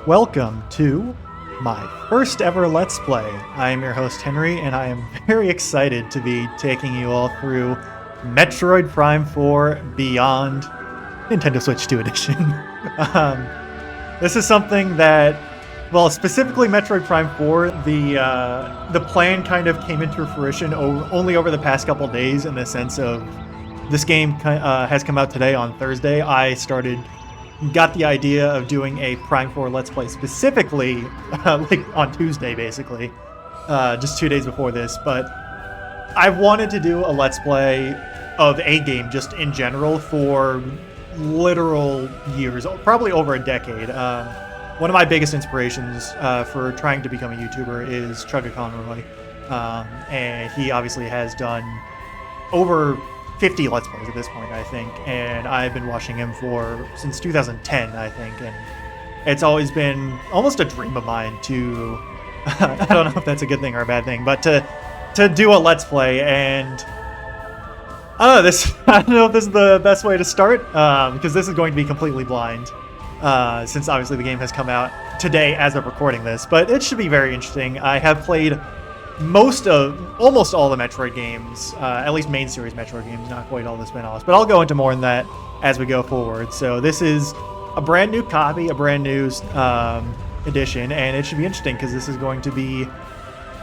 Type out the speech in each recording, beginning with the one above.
Welcome to my first ever Let's Play. I am your host Henry, and I am very excited to be taking you all through Metroid Prime 4 Beyond Nintendo Switch 2 Edition. This is something that, well, specifically Metroid Prime 4, the plan kind of came into fruition only over the past couple days, in the sense of this game has come out today on Thursday. I got the idea of doing a Prime 4 Let's Play specifically like on Tuesday, basically, just 2 days before this. But I've wanted to do a Let's Play of a game just in general for literal years, probably over a decade. One of my biggest inspirations for trying to become a YouTuber is Chugga Conroy, and he obviously has done over 50 Let's Plays at this point, I think, and I've been watching him since 2010, I think, and it's always been almost a dream of mine to, I don't know if that's a good thing or a bad thing, but to do a Let's Play. And I don't know if this is the best way to start, because this is going to be completely blind, since obviously the game has come out today as of recording this, but it should be very interesting. I have played almost all the Metroid games, at least main series Metroid games, not quite all the spin-offs, but I'll go into more on that as we go forward. So this is a brand new copy, a brand new edition, and it should be interesting because this is going to be,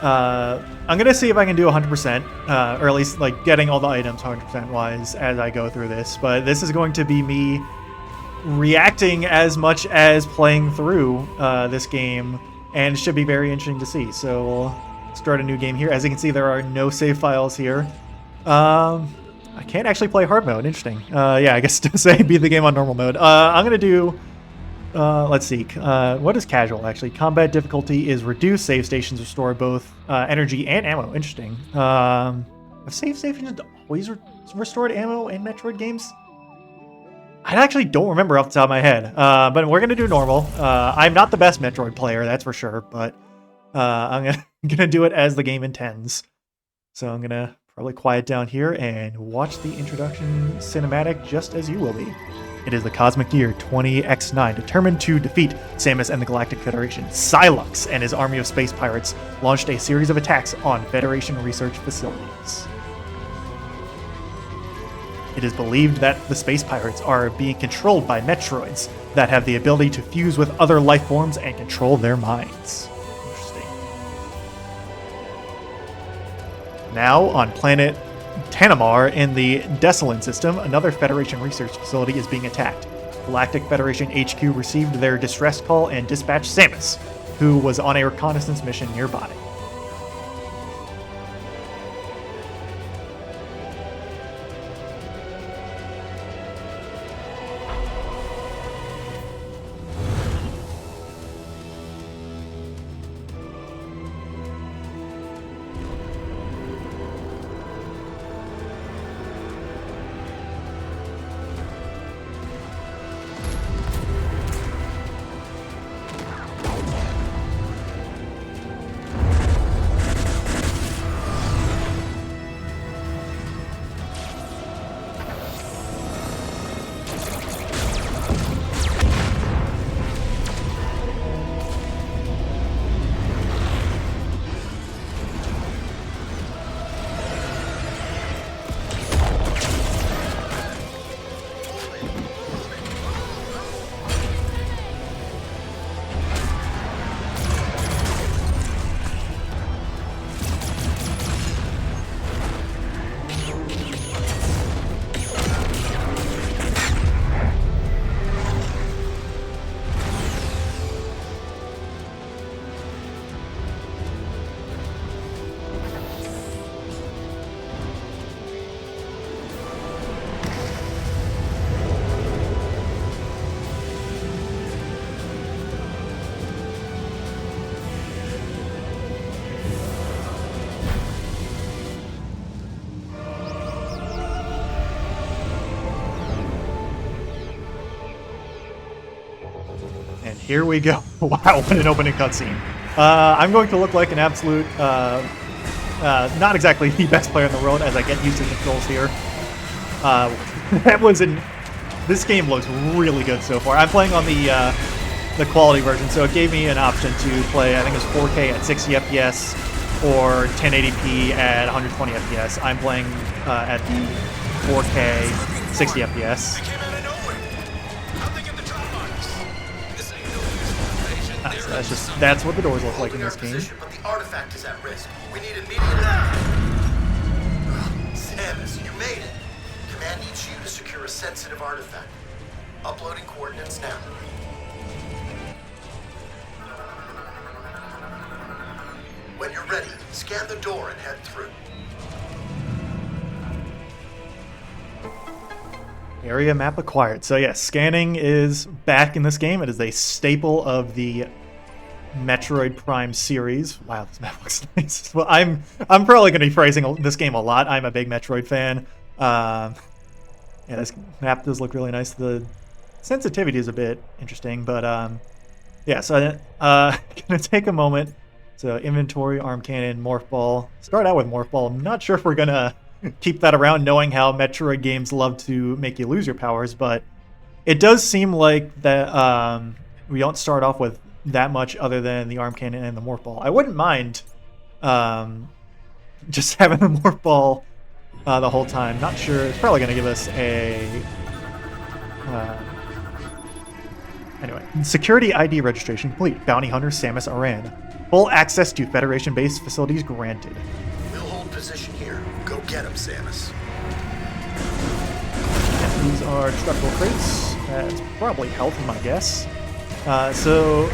I'm going to see if I can do 100%, or at least like getting all the items 100% wise as I go through this, but this is going to be me reacting as much as playing through this game, and it should be very interesting to see. So we'll start a new game here. As you can see, there are no save files here. I can't actually play hard mode. Interesting. Yeah, I guess to say beat the game on normal mode. I'm gonna do, let's see, what is casual actually? Combat difficulty is reduced. Save stations restore both energy and ammo. Interesting. Have save stations always restored ammo in Metroid games? I actually don't remember off the top of my head. But we're gonna do normal. I'm not the best Metroid player, that's for sure, but I'm gonna do it as the game intends. So I'm gonna probably quiet down here and watch the introduction cinematic just as you will be. It is the Cosmic Year 20X9. Determined to defeat Samus and the Galactic Federation, Sylux and his army of space pirates launched a series of attacks on Federation research facilities. It is believed that the space pirates are being controlled by Metroids that have the ability to fuse with other life forms and control their minds. Now, on planet Tanamar in the Desolin system, another Federation research facility is being attacked. Galactic Federation HQ received their distress call and dispatched Samus, who was on a reconnaissance mission nearby. Here we go. Wow, what an opening cutscene. I'm going to look like an absolute, not exactly the best player in the world as I get used to the controls here. This game looks really good so far. I'm playing on the the quality version. So it gave me an option to play, I think it was 4K at 60 FPS or 1080p at 120 FPS. I'm playing at the 4K 60 FPS. That's what the doors look like in this game. But the artifact is at risk. We need immediate. Samus, you made it. Command needs you to secure a sensitive artifact. Uploading coordinates now. When you're ready, scan the door and head through. Area map acquired. So yes, scanning is back in this game. It is a staple of the Metroid Prime series. Wow, this map looks nice. Well, I'm probably going to be praising this game a lot. I'm a big Metroid fan. Yeah, this map does look really nice. The sensitivity is a bit interesting, but yeah. So gonna take a moment. So inventory, arm cannon, morph ball. Start out with morph ball. I'm not sure if we're gonna keep that around, knowing how Metroid games love to make you lose your powers, but it does seem like that we don't start off with that much other than the arm cannon and the morph ball. I wouldn't mind just having the morph ball the whole time. Not sure. It's probably going to give us a... anyway. Security ID registration complete. Bounty Hunter Samus Aran. Full access to Federation-based facilities granted. We'll hold position here. Go get him, Samus. And these are destructible crates. That's probably health, my guess. So,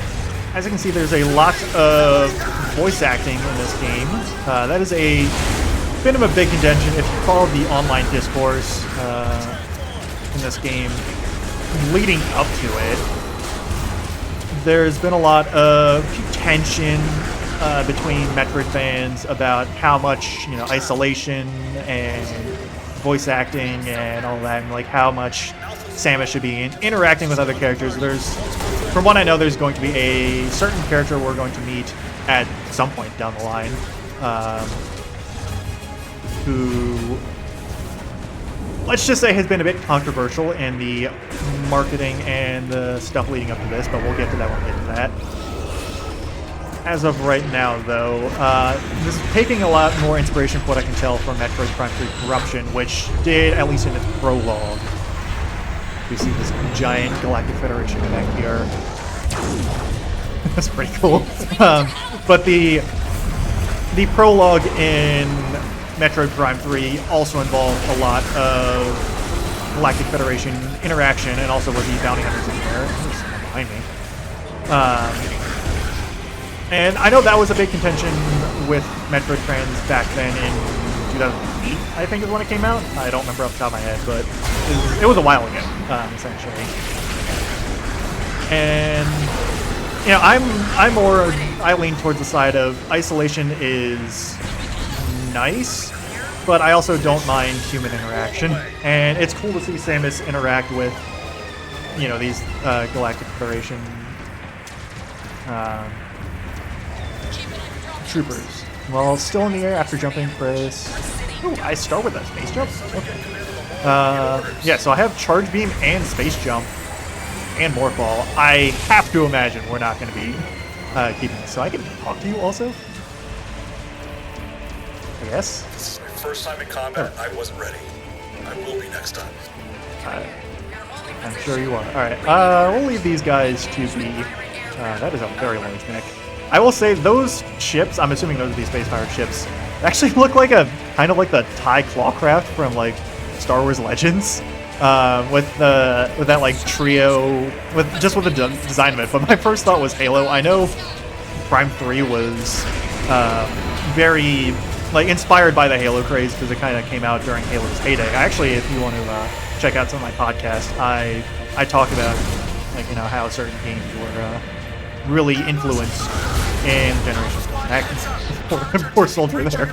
as you can see, there's a lot of voice acting in this game. That is a bit of a big contention. If you follow the online discourse in this game leading up to it, there's been a lot of tension between Metroid fans about how much, isolation and voice acting and all that, and like how much Samus should be interacting with other characters. From what I know, there's going to be a certain character we're going to meet at some point down the line, who, let's just say, has been a bit controversial in the marketing and the stuff leading up to this, but we'll get to that when we get to that. As of right now, though, this is taking a lot more inspiration from what I can tell from Metroid Prime 3 Corruption, which did, at least in its prologue. We see this giant Galactic Federation back here. That's pretty cool. But the prologue in Metroid Prime 3 also involved a lot of Galactic Federation interaction, and also with the bounty hunters in there. There's someone behind me. And I know that was a big contention with Metroid fans back then in 2008, I think is when it came out. I don't remember off the top of my head, but it was a while ago, essentially. And, I lean towards the side of isolation is nice, but I also don't mind human interaction. And it's cool to see Samus interact with, these Galactic Federation troopers. While still in the air after jumping, press... Ooh, I start with a space jump? Okay. Yeah, so I have Charge Beam and Space Jump and Morph Ball. I have to imagine we're not going to be keeping this. So I can talk to you also? I guess? This is my first time in combat. I wasn't ready. I will be next time. I'm sure you are. Alright, we'll leave these guys to be. That is a very large mech. I will say those ships, I'm assuming those are these space-powered ships, actually look like kind of like the TIE Clawcraft from like Star Wars Legends, with that like trio, with the design of it. But my first thought was Halo. I know Prime 3 was very like inspired by the Halo craze because it kind of came out during Halo's heyday. Actually, if you want to check out some of my podcasts, I talk about how certain games were really influenced in generations back. Poor soldier there.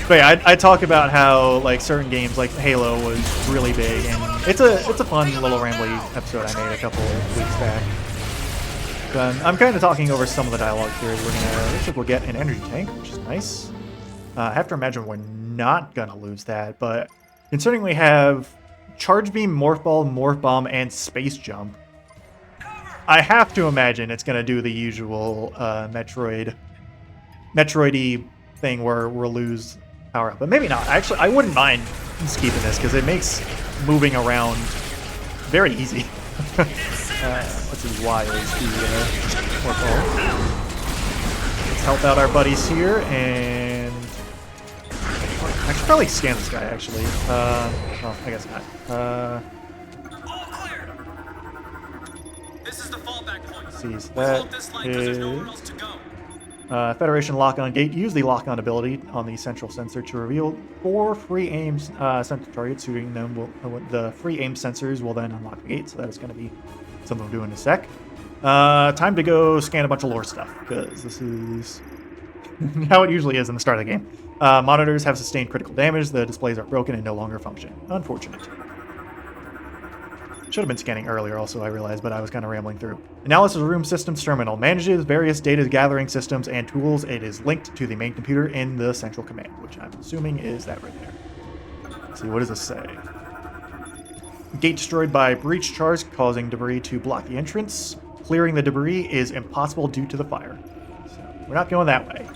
But yeah, I talk about how like certain games like Halo was really big, and it's a fun little rambly episode I made a couple of weeks back. I'm kind of talking over some of the dialogue here. Looks like we'll get an energy tank, which is nice. I have to imagine we're not gonna lose that, but considering we have Charge Beam, Morph Ball, Morph Bomb, and Space Jump. I have to imagine it's going to do the usual Metroid-y thing where we'll lose power up. But maybe not. Actually, I wouldn't mind just keeping this because it makes moving around very easy. Let's see, Y is the Morph Ball. Let's help out our buddies here, and I should probably scan this guy, actually. Well, I guess not. All clear. This is the fallback point. Sees We'll that hold this line because there's nowhere is else to go. Federation lock-on gate. Use the lock-on ability on the central sensor to reveal 4 free aim sensor targets. Shooting them will the free aim sensors will then unlock the gate. So that is going to be something we'll do in a sec. Time to go scan a bunch of lore stuff because this is how it usually is in the start of the game. Monitors have sustained critical damage. The displays are broken and no longer function. Unfortunate. Should have been scanning earlier also, I realized, but I was kind of rambling through. Analysis Room Systems Terminal manages various data gathering systems and tools. It is linked to the main computer in the central command, which I'm assuming is that right there. Let's see, what does this say? Gate destroyed by breach charge, causing debris to block the entrance. Clearing the debris is impossible due to the fire. So we're not going that way.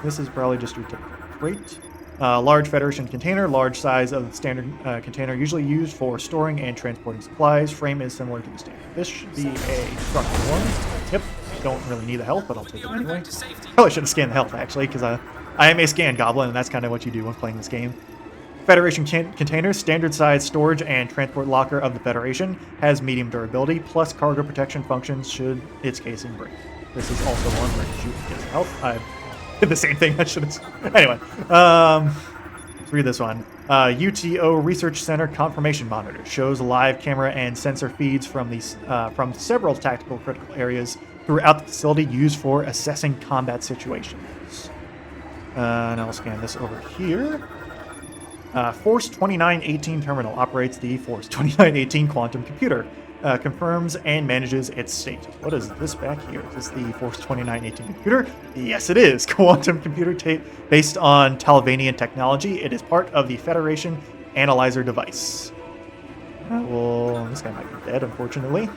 This is probably just your typical crate. Large Federation container, large size of the standard container, usually used for storing and transporting supplies. Frame is similar to the standard. This should be a structural one. Yep, don't really need the health, but I'll take it anyway. Probably should have scanned the health, actually, because I am a scan goblin, and that's kind of what you do when playing this game. Federation container, standard size storage and transport locker of the Federation, has medium durability, plus cargo protection functions should its casing break. This is also one where you shoot and get health. I did the same thing. I should have. Anyway, let's read this one. UTO Research Center confirmation monitor shows live camera and sensor feeds from these from several tactical critical areas throughout the facility used for assessing combat situations. And I'll scan this over here. Force 2918 terminal operates the Force 2918 quantum computer. Confirms and manages its state. What is this back here? Is this the Force 2918 computer? Yes, it is. Quantum computer tape based on Talvanian technology. It is part of the Federation analyzer device. Well, this guy might be dead, unfortunately.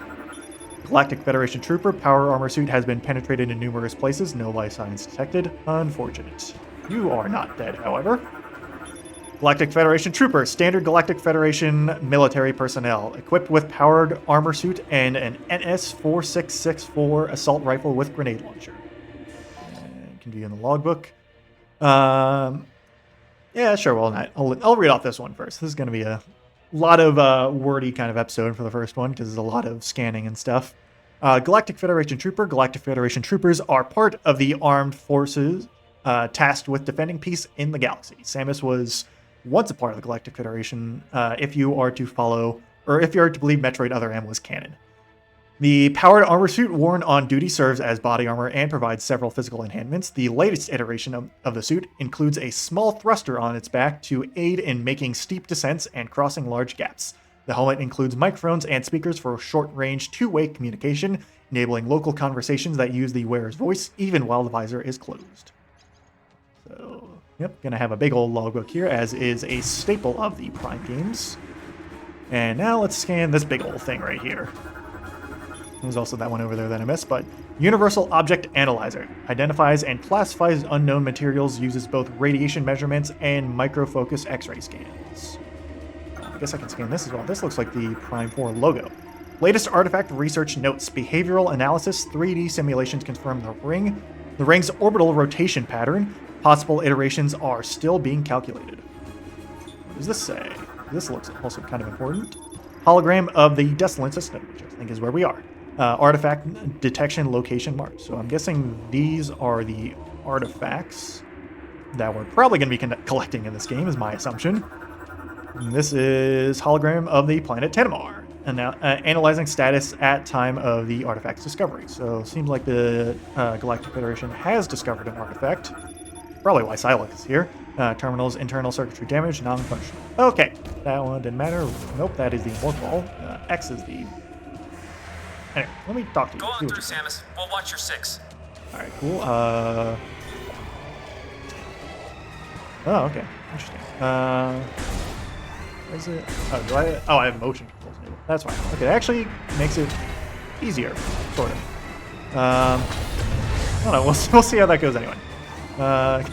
Galactic Federation trooper. Power armor suit has been penetrated in numerous places. No life signs detected. Unfortunate. You are not dead, however. Galactic Federation trooper, standard Galactic Federation military personnel, equipped with powered armor suit and an NS-4664 assault rifle with grenade launcher. Can be in the logbook. Yeah, sure. Well, not. I'll read off this one first. This is going to be a lot of wordy kind of episode for the first one because there's a lot of scanning and stuff. Galactic Federation trooper. Galactic Federation troopers are part of the armed forces tasked with defending peace in the galaxy. Samus was once a part of the Galactic Federation, if you are to follow, or if you are to believe Metroid Other M was canon. The powered armor suit worn on duty serves as body armor and provides several physical enhancements. The latest iteration of the suit includes a small thruster on its back to aid in making steep descents and crossing large gaps. The helmet includes microphones and speakers for short-range two-way communication, enabling local conversations that use the wearer's voice even while the visor is closed. So, yep, gonna have a big old logbook here, as is a staple of the Prime games. And now let's scan this big old thing right here. There's also that one over there that I missed, but Universal Object Analyzer identifies and classifies unknown materials, uses both radiation measurements and microfocus X-ray scans. I guess I can scan this as well. This looks like the Prime 4 logo. Latest artifact research notes behavioral analysis 3D simulations confirm the ring's orbital rotation pattern. Possible iterations are still being calculated. What does this say? This looks also kind of important. Hologram of the Desolate system, which I think is where we are. Artifact detection location marked. So I'm guessing these are the artifacts that we're probably going to be collecting in this game, is my assumption. And this is hologram of the planet Tenmar, and now analyzing status at time of the artifact's discovery. So seems like the Galactic Federation has discovered an artifact. Probably why Psylocke is here. Terminal's internal circuitry damage, non-functional. Okay, that one didn't matter. Nope, that is the Morph Ball. X is the... Anyway, let me talk to you. Go on through, Samus. We'll watch your 6. Alright, cool. Oh, okay. Interesting. Is it? Oh, do I? Oh, I have motion controls enabled. That's fine. Okay, that actually makes it easier, sort of. I don't know. We'll see how that goes anyway.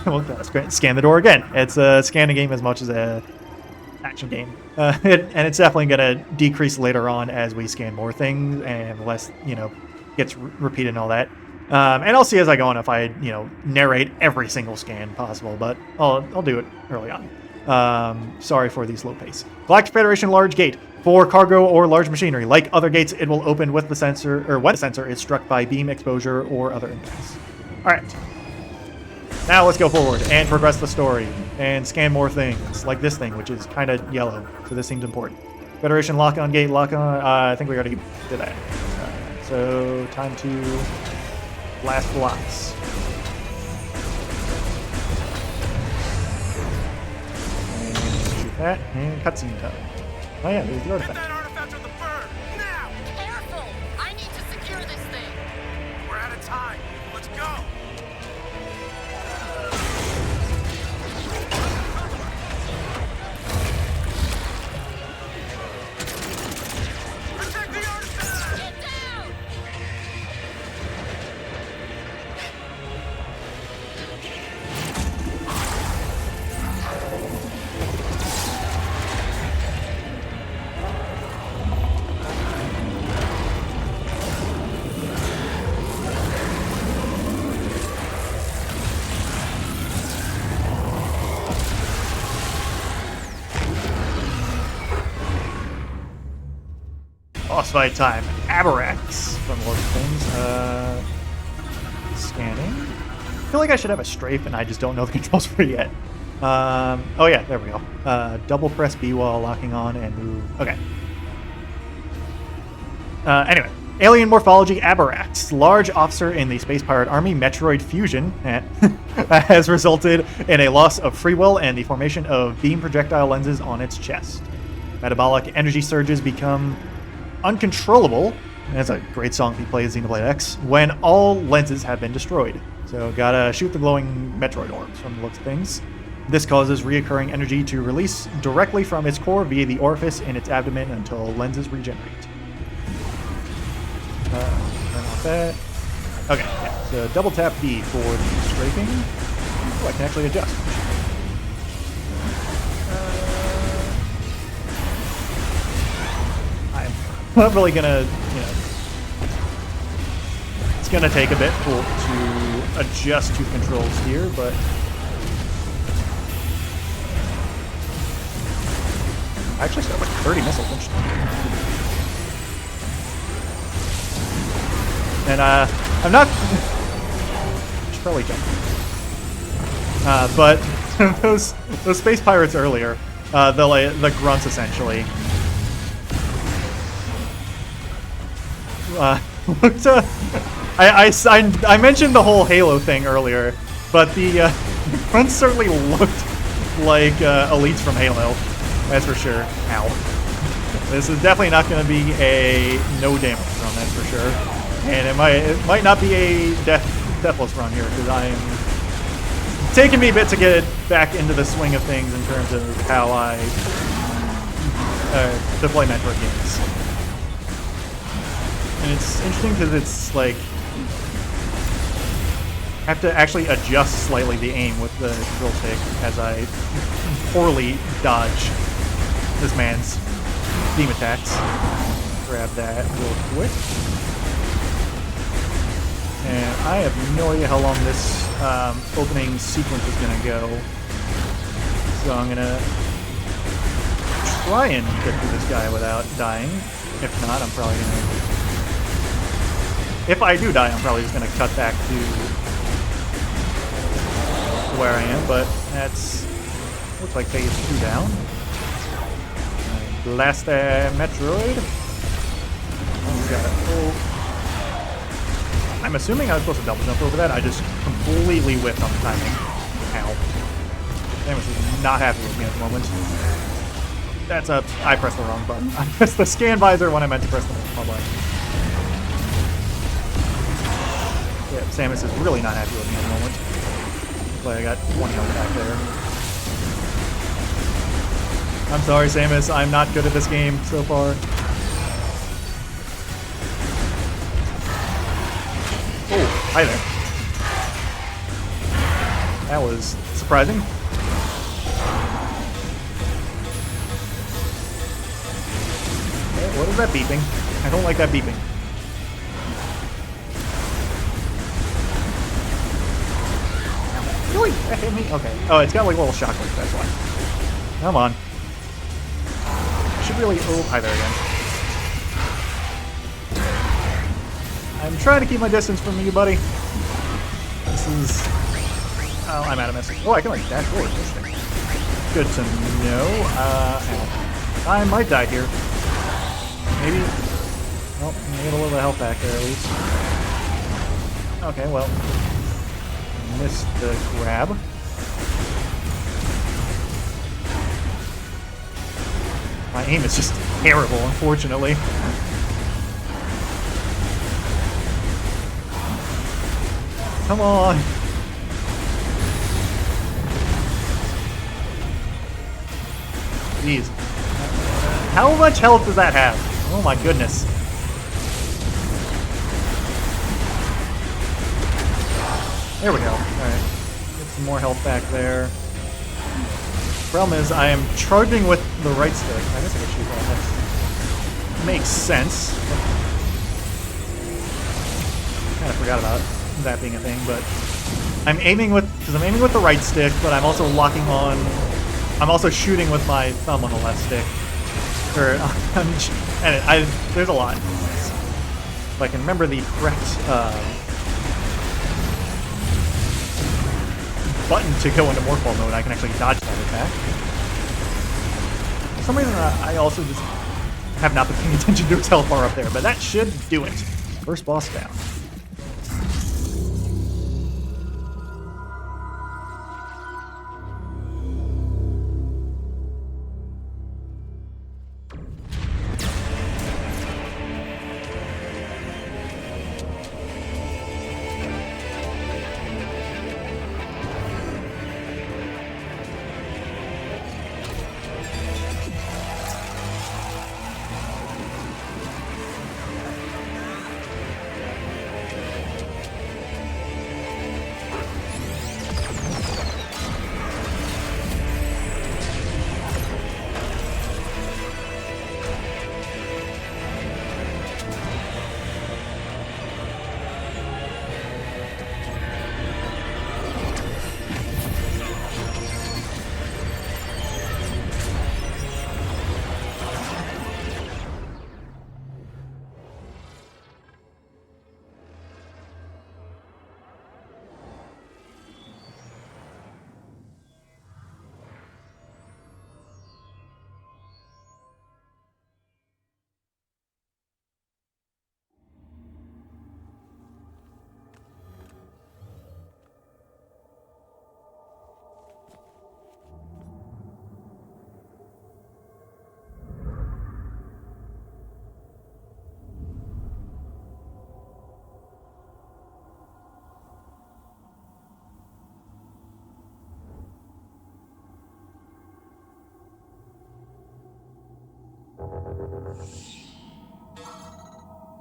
We'll scan the door again. It's a scanning game as much as a action game, and it's definitely going to decrease later on as we scan more things and less, gets repeated and all that. And I'll see as I go on if I, narrate every single scan possible, but I'll do it early on. Sorry for the slow pace. Galactic Federation large gate. For cargo or large machinery, like other gates, it will open with the sensor, or when the sensor is struck by beam exposure or other impacts. All right. Now let's go forward and progress the story and scan more things, like this thing, which is kind of yellow, so this seems important. Federation lock-on gate, lock-on. I think we already did that. So time to blast blocks. And shoot that, and cutscene time. Oh yeah, there's the artifact. Get that artifact on the bird! Now! Careful! I need to secure this thing. We're out of time. Let's go! Protect the artifact! Get down! Boss fight time. Aberrax from Lord of Things. Scanning. I feel like I should have a strafe and I just don't know the controls for it yet. Oh yeah, there we go. Double press B while locking on and move. Okay. Anyway. Alien morphology Aberrax. Large officer in the Space Pirate Army Metroid fusion has resulted in a loss of free will and the formation of beam projectile lenses on its chest. Metabolic energy surges become uncontrollable. That's a great song if you play Xenoblade X. When all lenses have been destroyed. So gotta shoot the glowing Metroid orbs from the looks of things. This causes reoccurring energy to release directly from its core via the orifice in its abdomen until lenses regenerate. Turn off that. Okay, yeah. So double tap B for the strafing. Oh, I can actually adjust. I'm not really gonna, it's gonna take a bit to adjust to controls here, but I actually set up like 30 missiles. Interesting. And I'm not. Should probably jump. But those space pirates earlier, the grunts essentially. Looked. I mentioned the whole Halo thing earlier, but the grunts certainly looked like elites from Halo. That's for sure. Ow. This is definitely not going to be a no damage run. That's for sure. And it might not be a deathless run here, because I'm taking me a bit to get back into the swing of things in terms of how I to play Metroid games. And it's interesting because it's like I have to actually adjust slightly the aim with the control stick as I poorly dodge this man's beam attacks. Grab that real quick. And I have no idea how long this opening sequence is going to go. So I'm going to try and get through this guy without dying. If not, I'm probably going to... If I do die, I'm probably just going to cut back to where I am, but that's... looks like phase 2 down. Blast that Metroid. Oh, we got it. Oh. I'm assuming I was supposed to double jump over that. I just completely whiffed on the timing. Ow. Samus is not happy with me at the moment. That's a... I pressed the wrong button. I pressed the scan visor when I meant to press the wrong button. Yeah, Samus is really not happy with me at the moment. But I got 20 on the back there. I'm sorry, Samus. I'm not good at this game so far. Oh, hi there. That was surprising. Okay, what is that beeping? I don't like that beeping. Yoink, that hit me? Okay. Oh, it's got like little shockwaves, that's why. Come on. I should really... Oh, hi there again. I'm trying to keep my distance from you, buddy. This is... Oh, I'm out of miss. Oh, I can like dash forward. Interesting. Good to know. Ow. I might die here. Maybe... Well, I get a little bit of health back there at least. Okay, well... Missed the grab. My aim is just terrible, unfortunately. Come on! Jeez. How much health does that have? Oh my goodness. There we go. Alright. Get some more health back there. Problem is, I am charging with the right stick. I guess I can shoot that. That makes sense. Kind of forgot about that being a thing, but I'm aiming with the right stick, but I'm also locking on. I'm also shooting with my thumb on the left stick. And there's a lot. If I can remember the correct button to go into Morphball mode, I can actually dodge that attack. For some reason, I also just have not been paying attention to his health bar up there, but that should do it. First boss down.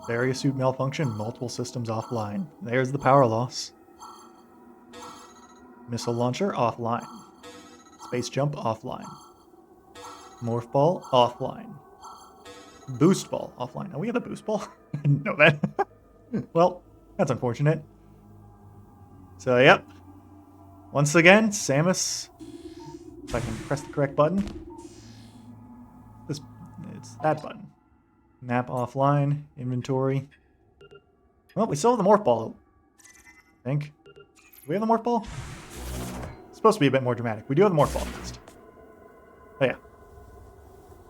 Various suit malfunction, multiple systems offline. There's the power loss. Missile launcher offline. Space jump offline. Morph ball offline. Boost ball offline. Oh, we have a boost ball? I didn't know that. Well, that's unfortunate. So, yep. Once again, Samus. If I can press the correct button. It's that button. Map offline. Inventory. Well, we still have the morph ball. I think. Do we have the morph ball? It's supposed to be a bit more dramatic. We do have the morph ball at least. Oh, yeah.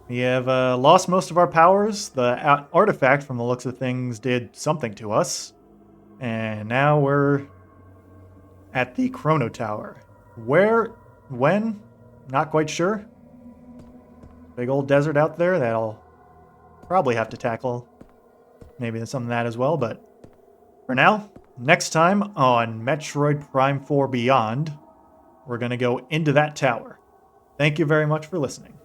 We have lost most of our powers. The artifact, from the looks of things, did something to us. And now we're at the Chrono Tower. Where? When? Not quite sure. Big old desert out there that I'll probably have to tackle. Maybe there's some of that as well, but for now, next time on Metroid Prime 4 Beyond, we're going to go into that tower. Thank you very much for listening.